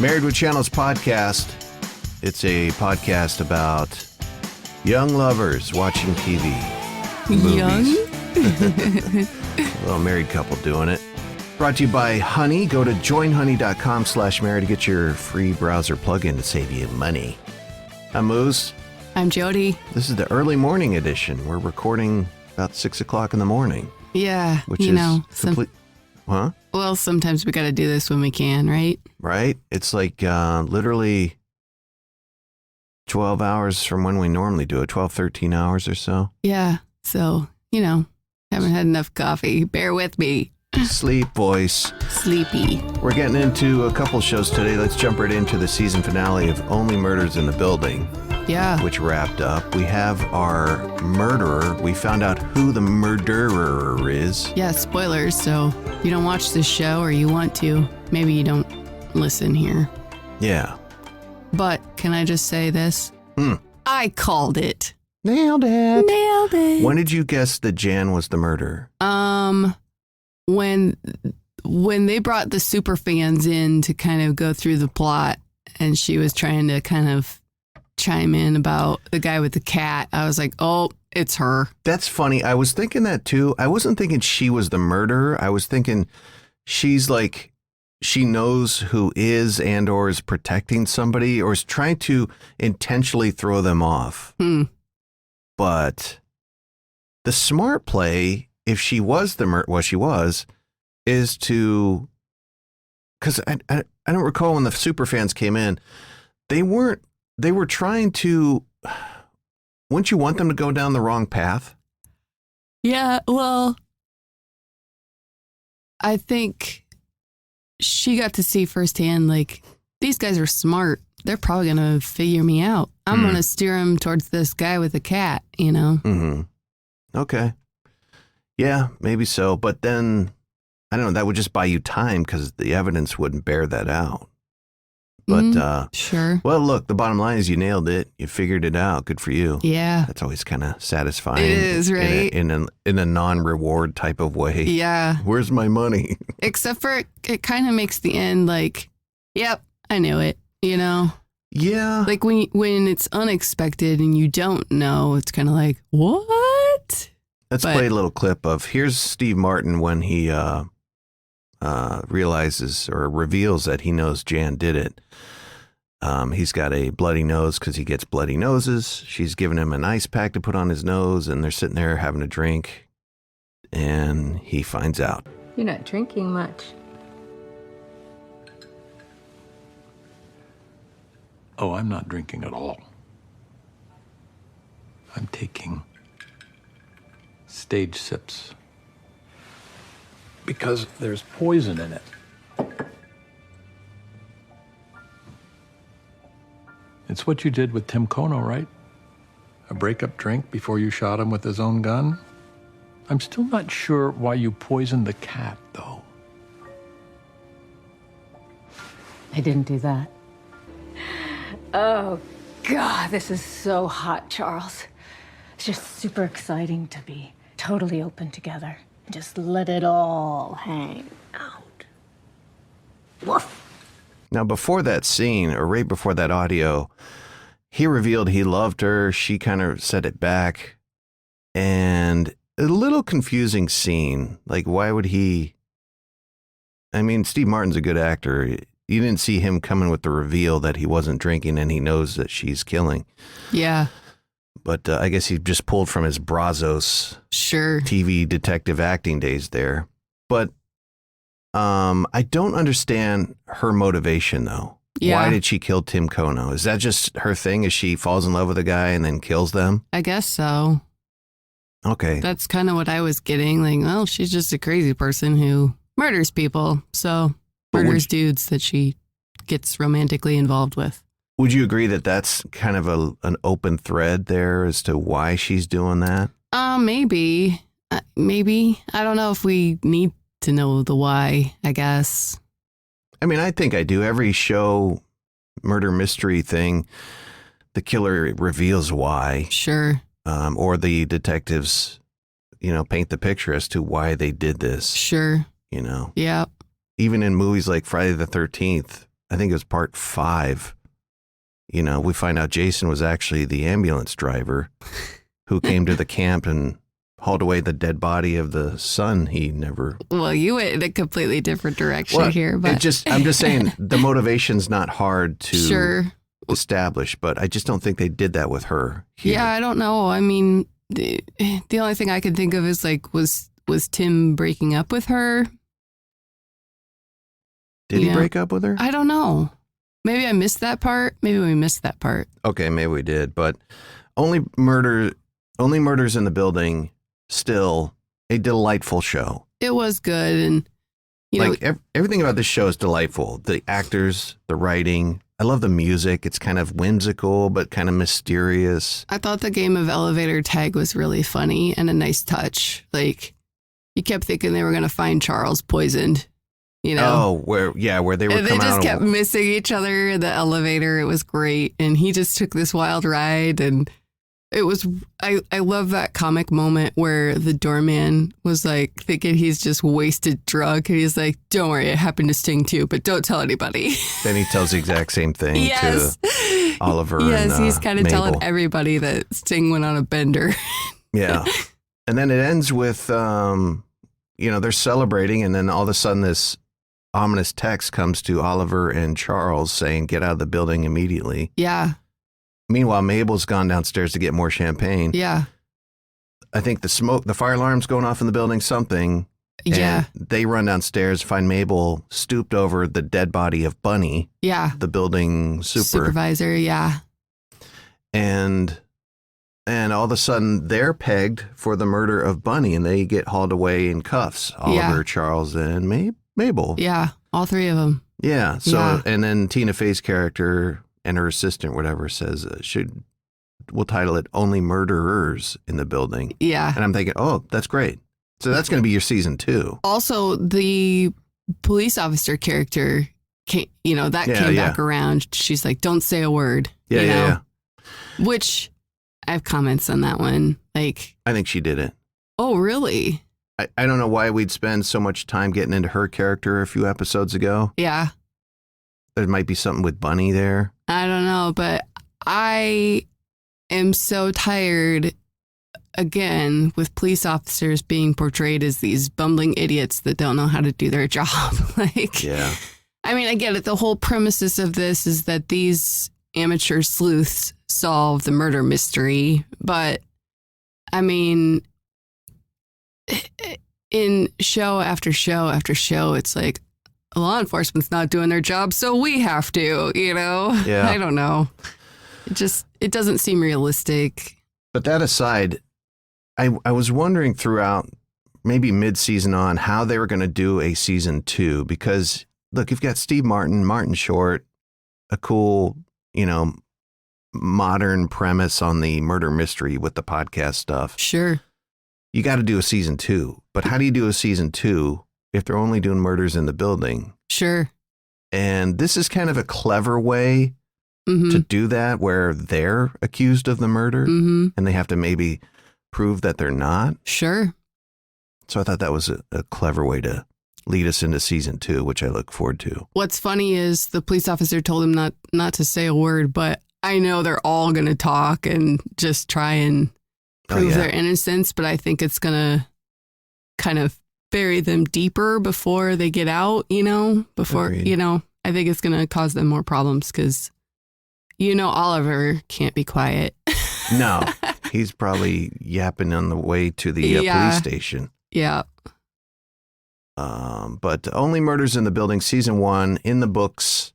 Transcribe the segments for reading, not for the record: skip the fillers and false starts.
Married with Channels podcast. It's a podcast about young lovers watching TV. Movies. A little married couple doing it. Brought to you by Honey. Go to joinhoney.com/married to get your free browser plugin to save you money. I'm Moose. I'm Jody. This is the early morning edition. We're recording about 6 o'clock in the morning. Yeah, which is complete. Huh? Well, sometimes we got to do this when we can, right? Right? It's like literally 12 hours from when we normally do it, 12, 13 hours or so. Yeah. So, haven't had enough coffee. Bear with me. Sleep, voice. Sleepy. We're getting into a couple shows today. Let's jump right into the season finale of Only Murders in the Building. Yeah. Which wrapped up. We have our murderer. We found out who the murderer is. Yeah, spoilers. So if you don't watch this show or you want to, maybe you don't listen here. Yeah. But can I just say this? I called it. Nailed it. Nailed it. When did you guess that Jan was the murderer? When they brought the super fans in to kind of go through the plot and she was trying to kind of chime in about the guy with the cat, I was like, oh, it's her. That's funny. I was thinking that too. I wasn't thinking she was the murderer. I was thinking she's like, she knows who is and or is protecting somebody or is trying to intentionally throw them off. But the smart play, if she was the murderer, what she was, is to, because I don't recall when the super fans came in, they were trying to, wouldn't you want them to go down the wrong path? Yeah, well, I think she got to see firsthand, like, these guys are smart. They're probably going to figure me out. I'm going to steer them towards this guy with the cat, Mm-hmm. Okay. Yeah, maybe so. But then, I don't know, that would just buy you time because the evidence wouldn't bear that out. But, sure. Well, look, the bottom line is you nailed it. You figured it out. Good for you. Yeah. That's always kind of satisfying. It is, right? In a non-reward type of way. Yeah. Where's my money? Except for it kind of makes the end like, yep, I knew it, Yeah. Like when it's unexpected and you don't know, it's kind of like, what? Let's play a little clip of, here's Steve Martin when he realizes or reveals that he knows Jan did it. He's got a bloody nose because he gets bloody noses. She's giving him an ice pack to put on his nose, and they're sitting there having a drink, and he finds out. You're not drinking much. Oh, I'm not drinking at all. I'm taking stage sips. Because there's poison in it. It's what you did with Tim Kono, right? A breakup drink before you shot him with his own gun? I'm still not sure why you poisoned the cat, though. I didn't do that. Oh, God, this is so hot, Charles. It's just super exciting to be totally open together. Just let it all hang out. Woof. Now, before that scene, or right before that audio, he revealed he loved her. She kind of said it back. And a little confusing scene. Like, why would he? I mean, Steve Martin's a good actor. You didn't see him coming with the reveal that he wasn't drinking and he knows that she's killing. Yeah. But I guess he just pulled from his Brazos TV detective acting days there. But I don't understand her motivation, though. Yeah. Why did she kill Tim Kono? Is that just her thing? Is she falls in love with a guy and then kills them? I guess so. Okay. That's kind of what I was getting. Like, well, she's just a crazy person who murders people. So murders dudes that she gets romantically involved with. Would you agree that that's kind of an open thread there as to why she's doing that? Maybe. Maybe. I don't know if we need to know the why, I guess. I mean, I think I do. Every show, murder mystery thing, the killer reveals why. Sure. Or the detectives, paint the picture as to why they did this. Sure. Yeah. Yeah. Even in movies like Friday the 13th, I think it was part 5, we find out Jason was actually the ambulance driver who came to the camp and hauled away the dead body of the son he never. Well, you went in a completely different direction here, but I'm just saying the motivation's not hard to sure. establish, but I just don't think they did that with her here. Yeah, I don't know. I mean, the only thing I can think of is like, was Tim breaking up with her? Did he break up with her? I don't know. Maybe I missed that part. Maybe we missed that part. Okay, maybe we did, but only murders in the building. Still a delightful show. It was good, and everything about this show is delightful. The actors, the writing. I love the music. It's kind of whimsical, but kind of mysterious. I thought the game of elevator tag was really funny and a nice touch. Like, you kept thinking they were going to find Charles poisoned. Oh, where they were coming out. They just kept missing each other in the elevator. It was great. And he just took this wild ride. And it was, I love that comic moment where the doorman was like thinking he's just wasted drunk. And he's like, don't worry, it happened to Sting too, but don't tell anybody. Then he tells the exact same thing to Oliver. Yes, and, he's kind of Mabel. telling everybody that Sting went on a bender. Yeah. And then it ends with, they're celebrating. And then all of a sudden this ominous text comes to Oliver and Charles saying, get out of the building immediately. Yeah. Meanwhile, Mabel's gone downstairs to get more champagne. Yeah. I think the fire alarm's going off in the building, something. Yeah. And they run downstairs, find Mabel stooped over the dead body of Bunny. Yeah. The building supervisor. Yeah. And all of a sudden they're pegged for the murder of Bunny and they get hauled away in cuffs. Oliver, Charles, and Mabel. Yeah. All 3 of them. Yeah. So, and then Tina Fey's character and her assistant, whatever, says, we'll title it Only Murderers in the Building. Yeah. And I'm thinking, oh, that's great. So that's going to be your season 2. Also, the police officer character, came back around. She's like, don't say a word. Yeah. Which I have comments on that one. Like, I think she did it. Oh, really? I don't know why we'd spend so much time getting into her character a few episodes ago. Yeah. There might be something with Bunny there. I don't know, but I am so tired, again, with police officers being portrayed as these bumbling idiots that don't know how to do their job. Yeah. I mean, I get it. The whole premises of this is that these amateur sleuths solve the murder mystery. But, I mean, in show after show after show, it's like, law enforcement's not doing their job, so we have to, Yeah. I don't know. It doesn't seem realistic. But that aside, I was wondering throughout, maybe mid-season on, how they were going to do a season 2. Because, look, you've got Steve Martin Short, a cool, modern premise on the murder mystery with the podcast stuff. Sure. You got to do a season 2. But how do you do a season 2 if they're only doing murders in the building? Sure. And this is kind of a clever way to do that, where they're accused of the murder and they have to maybe prove that they're not. Sure. So I thought that was a clever way to lead us into season 2, which I look forward to. What's funny is the police officer told him not to say a word, but I know they're all going to talk and just try and prove their innocence, but I think it's going to kind of bury them deeper before they get out, Agreed. I think it's going to cause them more problems because, Oliver can't be quiet. No, he's probably yapping on the way to the police station. Yeah. But Only Murders in the Building, season 1 in the books.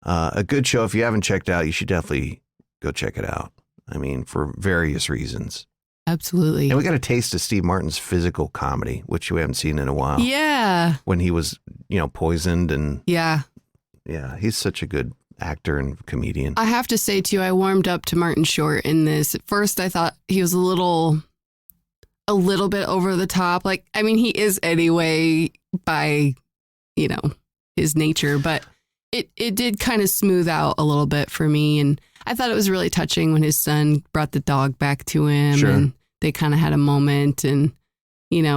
A good show. If you haven't checked out, you should definitely go check it out. I mean, for various reasons. Absolutely. And we got a taste of Steve Martin's physical comedy, which we haven't seen in a while. Yeah. When he was, poisoned and. Yeah. Yeah, he's such a good actor and comedian. I have to say, too, I warmed up to Martin Short in this. At first, I thought he was a little bit over the top. Like, I mean, he is anyway by, his nature, but it did kind of smooth out a little bit for me. And I thought it was really touching when his son brought the dog back to him. Sure. And they kind of had a moment. And,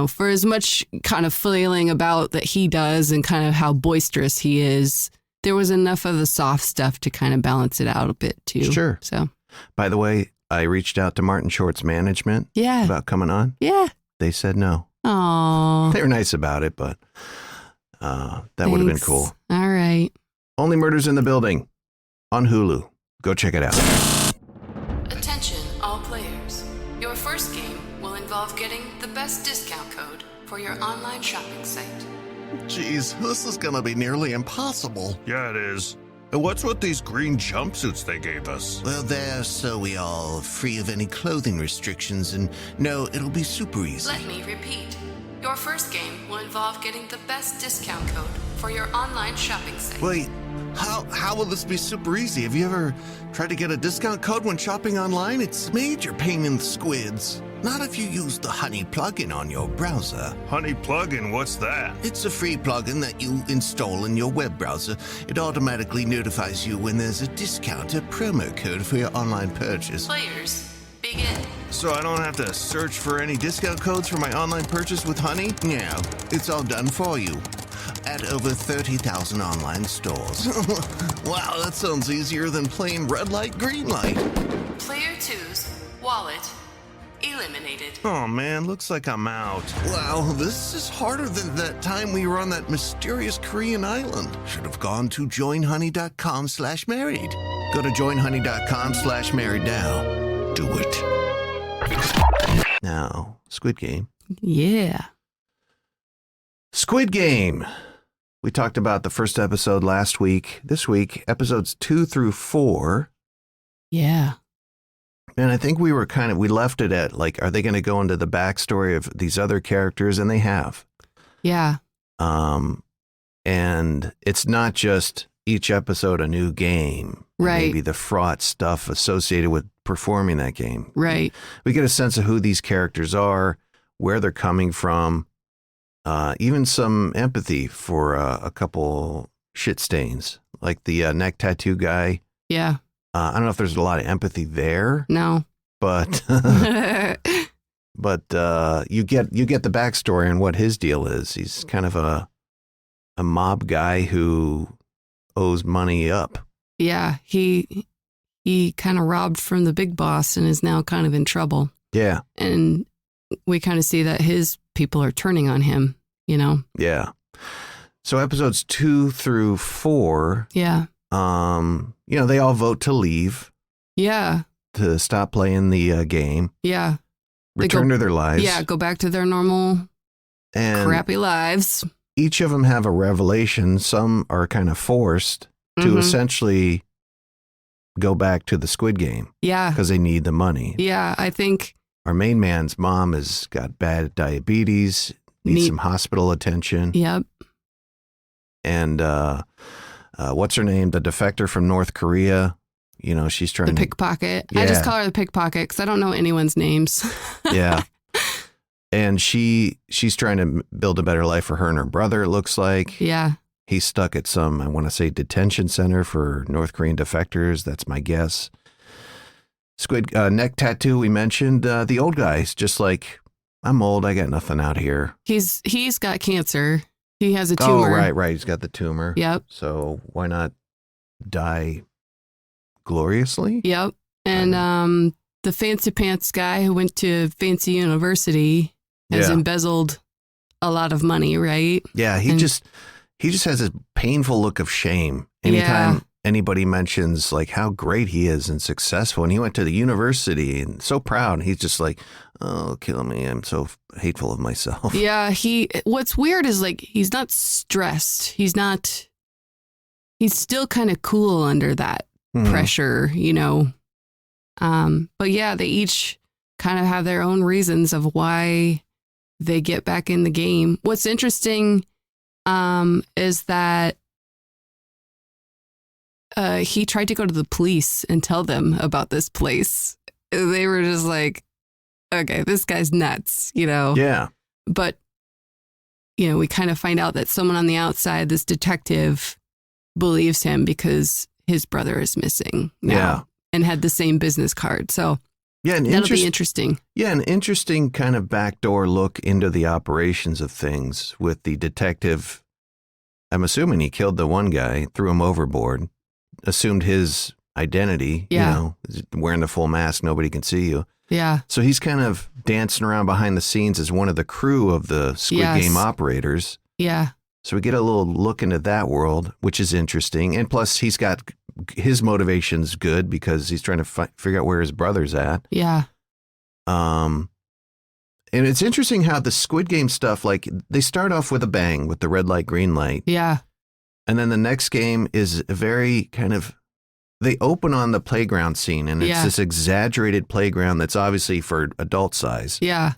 for as much kind of flailing about that he does and kind of how boisterous he is, there was enough of the soft stuff to kind of balance it out a bit too. Sure. So, By the way, I reached out to Martin Short's management yeah. about coming on. Yeah. They said no. Oh. They were nice about it, but that would have been cool. All right. Only Murders in the Building on Hulu. Go check it out. Attention, all players. Your first game will involve getting the best discount code for your online shopping site. Geez, this is gonna be nearly impossible. Yeah, it is. And what's with these green jumpsuits they gave us? Well, they're so we all free of any clothing restrictions, and no, it'll be super easy. Let me repeat. Your first game will involve getting the best discount code for your online shopping site. Wait, how will this be super easy? Have you ever tried to get a discount code when shopping online? It's major pain in the squids. Not if you use the Honey plugin on your browser. Honey plugin, what's that? It's a free plugin that you install in your web browser. It automatically notifies you when there's a discount, a promo code for your online purchase. Players, begin. So I don't have to search for any discount codes for my online purchase with Honey? No, it's all done for you. At over 30,000 online stores. Wow, that sounds easier than playing red light, green light. Player 2's wallet eliminated. Oh man, looks like I'm out. Wow, this is harder than that time we were on that mysterious Korean island. Should have gone to joinhoney.com/married. Go to joinhoney.com/married now. Do it. Now, Squid Game. Yeah. Squid Game. We talked about the first episode last week. This week, episodes 2 through 4. Yeah. And I think we left it at like, are they going to go into the backstory of these other characters? And they have. Yeah. And it's not just each episode a new game. Right. Maybe the fraught stuff associated with performing that game. Right. We get a sense of who these characters are, where they're coming from, even some empathy for a couple shit stains, like the neck tattoo guy. Yeah. I don't know if there's a lot of empathy there, No. but you get the backstory on what his deal is. He's kind of a mob guy who owes money up. Yeah. He kind of robbed from the big boss and is now kind of in trouble. Yeah. And we kind of see that his people are turning on him, you know? Yeah. So episodes 2 through 4, Yeah. they all vote to leave, Yeah. to stop playing the game, Yeah. return to their lives. Yeah. Go back to their normal And crappy lives. each of them have a revelation. Some are kind of forced to Mhm. essentially go back to the Squid Game Yeah. because they need the money. Yeah. I think. Our main man's mom has got bad diabetes, needs some hospital attention. Yep. And what's her name? The defector from North Korea. She's The trying to. pickpocket. I just Yeah. call her the pickpocket because I don't know anyone's names. Yeah. And she's trying to build a better life for her and her brother, it looks like. Yeah. He's stuck at some, I want to say, detention center for North Korean defectors. That's my guess. Squid neck tattoo, we mentioned. The old guy's just like, I'm old. I got nothing out here. He's got cancer. He has a tumor. Oh, right. He's got the tumor. Yep. So why not die gloriously? Yep. And the fancy pants guy who went to fancy university has Yeah. embezzled a lot of money, right? Yeah, he And- just has a painful look of shame anytime anybody mentions like how great he is and successful. And he went to the university and so proud. And he's just like, oh, kill me. I'm so hateful of myself. Yeah, what's weird is like he's not stressed. He's still kind of cool under that Mhm. pressure, But yeah, they each kind of have their own reasons of why they get back in the game. What's interesting is that he tried to go to the police and tell them about this place. They were just like, okay, this guy's nuts, Yeah. But, we kind of find out that someone on the outside, this detective, believes him because his brother is missing now Yeah. and had the same business card. So Yeah. that'll be interesting. Yeah. An interesting kind of backdoor look into the operations of things with the detective I'm assuming he killed the one guy, threw him overboard, assumed his identity, wearing the full mask, nobody can see you. Yeah. So he's kind of dancing around behind the scenes as one of the crew of the Squid Game operators. Yeah. So we get a little look into that world, which is interesting. And plus, he's got his motivation's good because he's trying to figure out where his brother's at. Yeah. And it's interesting how the Squid Game stuff, like they start off with a bang with the red light, green light. Yeah. And then the next game is very kind of, they open on the playground scene and it's this exaggerated playground that's obviously for adult size. Yeah.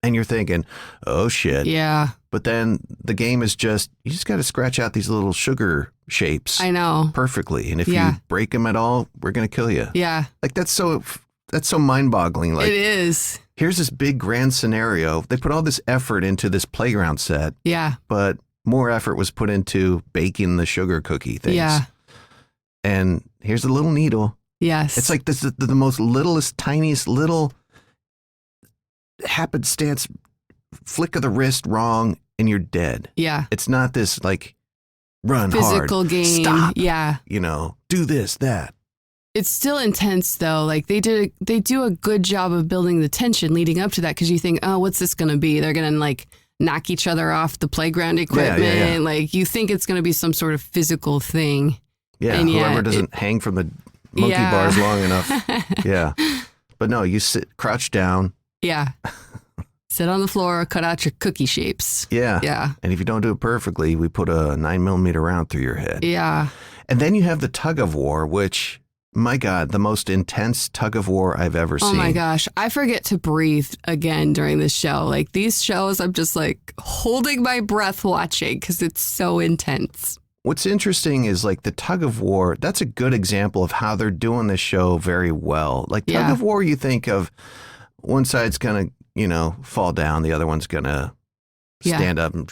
And you're thinking, oh shit. Yeah. But then the game is just, you just got to scratch out these little sugar shapes. I know. Perfectly. And if you break them at all, we're going to kill you. Yeah. Like that's so mind boggling. Like it is. Here's this big grand scenario. They put all this effort into this playground set. Yeah. But more effort was put into baking the sugar cookie things. Yeah. And here's a little needle. Yes. It's like this is the most littlest, tiniest little happenstance flick of the wrist wrong and you're dead. Yeah. It's not this like run physical hard, game. stop, Yeah. Do this, that. It's still intense though. Like they do a good job of building the tension leading up to that because you think, oh, what's this going to be? They're going to like knock each other off the playground equipment. Yeah. Like you think it's going to be some sort of physical thing. Yeah, and whoever doesn't hang from the monkey bars long enough. Yeah. But no, you sit crouch down. Yeah. Sit on the floor, cut out your cookie shapes. Yeah. Yeah. And if you don't do it perfectly, we put a 9mm round through your head. Yeah. And then you have the tug of war, which, my God, the most intense tug of war I've ever seen. Oh my gosh. I forget to breathe again during this show. Like these shows, I'm just like holding my breath watching because it's so intense. What's interesting is like the tug of war, that's a good example of how they're doing this show very well. Like tug of war, you think of one side's going to, fall down. The other one's going to stand up and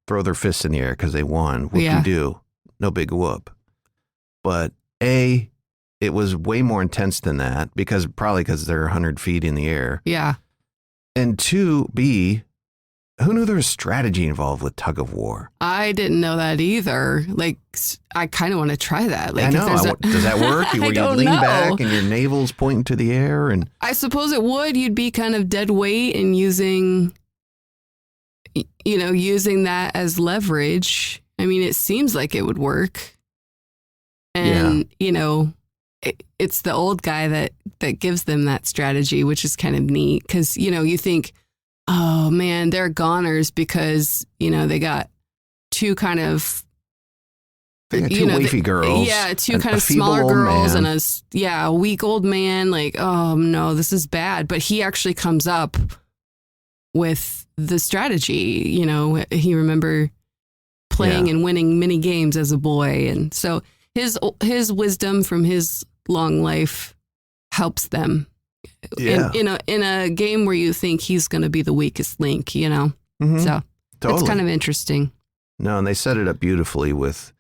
throw their fists in the air because they won. Whoop-de-doo. No big whoop. But it was way more intense than that because they're 100 feet in the air. Yeah. And 2B, who knew there was strategy involved with tug of war? I didn't know that either. Like, I kind of want to try that. Like, I know. Does that work? Where you lean back and your navel's pointing to the air? And I suppose it would. You'd be kind of dead weight and using that as leverage. I mean, it seems like it would work. And, it's the old guy that gives them that strategy, which is kind of neat. Because, you think, oh man, they're goners because, they got two kind of, two wafy girls. Yeah, two kind of smaller girls and a weak old man. Like, oh no, this is bad. But he actually comes up with the strategy. He remember playing and winning many games as a boy. And so his wisdom from his long life helps them. Yeah. In a game where you think he's going to be the weakest link, Mm-hmm. So totally. It's kind of interesting. No, and they set it up beautifully with,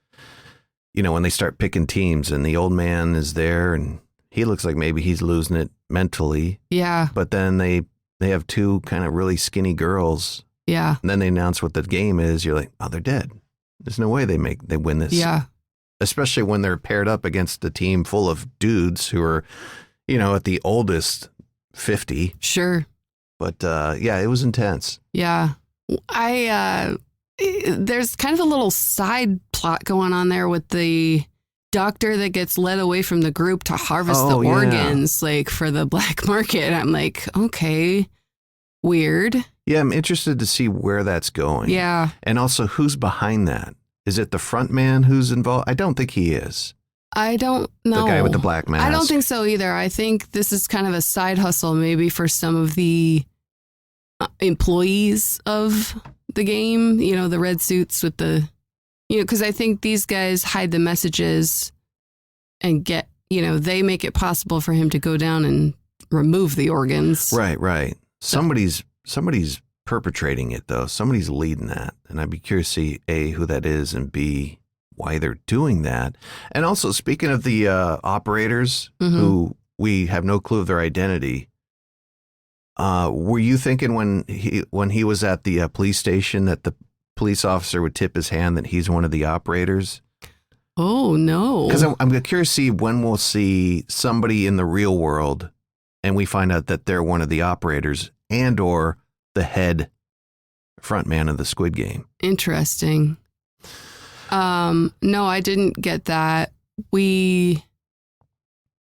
when they start picking teams and the old man is there and he looks like maybe he's losing it mentally. Yeah. But then they have two kind of really skinny girls. Yeah. And then they announce what the game is. You're like, oh, they're dead. There's no way they win this. Yeah. Especially when they're paired up against a team full of dudes who are, at the oldest 50. Sure. But it was intense. Yeah. There's kind of a little side plot going on there with the doctor that gets led away from the group to harvest the organs, like for the black market. I'm like, okay, weird. Yeah, I'm interested to see where that's going. Yeah. And also who's behind that. Is it the front man who's involved? I don't think he is. I don't know. The guy with the black mask. I don't think so either. I think this is kind of a side hustle maybe for some of the employees of the game, the red suits with the, because I think these guys hide the messages and get, they make it possible for him to go down and remove the organs. Right. Somebody's perpetrating it though. Somebody's leading that. And I'd be curious to see A, who that is, and B, why they're doing that. And also, speaking of the operators who we have no clue of their identity, were you thinking when he was at the police station that the police officer would tip his hand that he's one of the operators. Oh, no. Because I'm curious to see when we'll see somebody in the real world and we find out that they're one of the operators and or the head front man of the Squid Game. Interesting. No, I didn't get that. We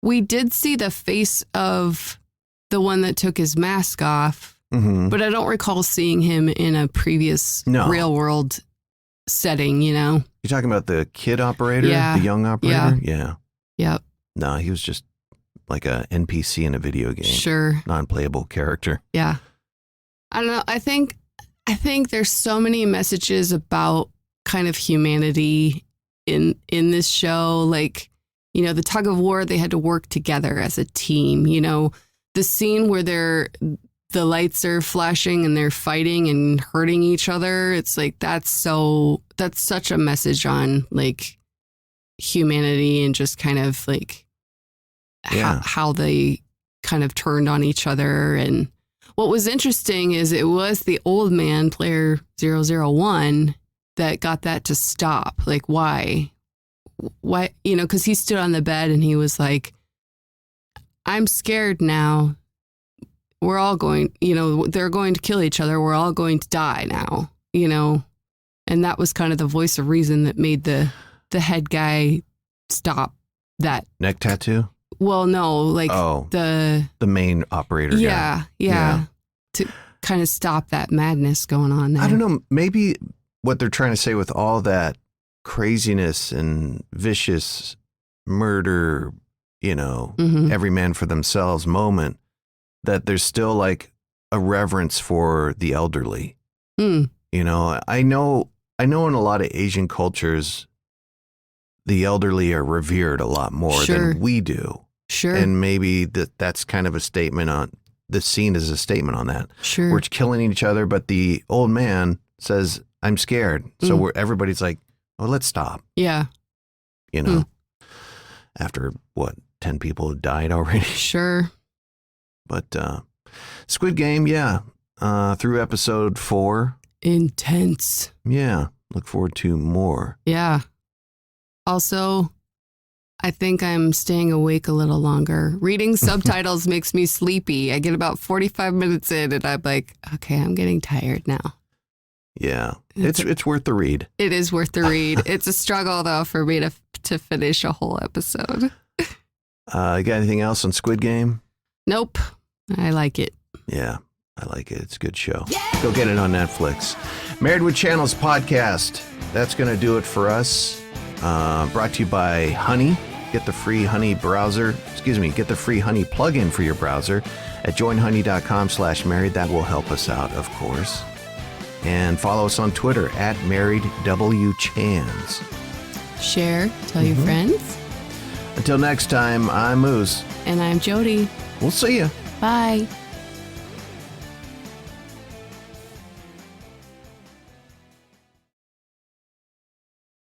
did see the face of the one that took his mask off, but I don't recall seeing him in a previous real world setting, you know? You're talking about the kid operator? Yeah. The young operator? Yeah. Yep. No, he was just like a NPC in a video game. Sure. Non-playable character. Yeah. I don't know. I think there's so many messages about kind of humanity in this show. Like, you know, the tug of war, they had to work together as a team. You know, the scene where the lights are flashing and they're fighting and hurting each other. It's like, that's such a message on like humanity and just kind of like how they kind of turned on each other. And what was interesting is it was the old man, player 001, that got that to stop. Like, why, you know, because he stood on the bed and he was like, I'm scared now. We're all going, you know, they're going to kill each other. We're all going to die now, you know. And that was kind of the voice of reason that made the head guy stop that. Neck tattoo? Well, no, like the main operator guy. Yeah. To kind of stop that madness going on there. I don't know. Maybe what they're trying to say with all that craziness and vicious murder, you know, every man for themselves moment, that there's still like a reverence for the elderly. You know, I know in a lot of Asian cultures, the elderly are revered a lot more than we do. Sure. And maybe that's kind of a statement on the scene is a statement on that. Sure. We're killing each other, but the old man says, I'm scared. So everybody's like, well, let's stop. Yeah. You know, after what, 10 people have died already? Sure. But Squid Game, through episode 4. Intense. Yeah. Look forward to more. Yeah. Also, I think I'm staying awake a little longer. Reading subtitles makes me sleepy. I get about 45 minutes in and I'm like, okay, I'm getting tired now. Yeah. It's worth the read. It is worth the read. It's a struggle, though, for me to finish a whole episode. You got anything else on Squid Game? Nope. I like it. Yeah, I like it. It's a good show. Go get it on Netflix. Married with Channels podcast. That's going to do it for us. Brought to you by Honey. Get the free Honey browser. Get the free Honey plugin for your browser at joinhoney.com/married. That will help us out, of course. And follow us on Twitter at MarriedWChans. Share. Tell your friends. Until next time, I'm Moose. And I'm Jody. We'll see you. Bye.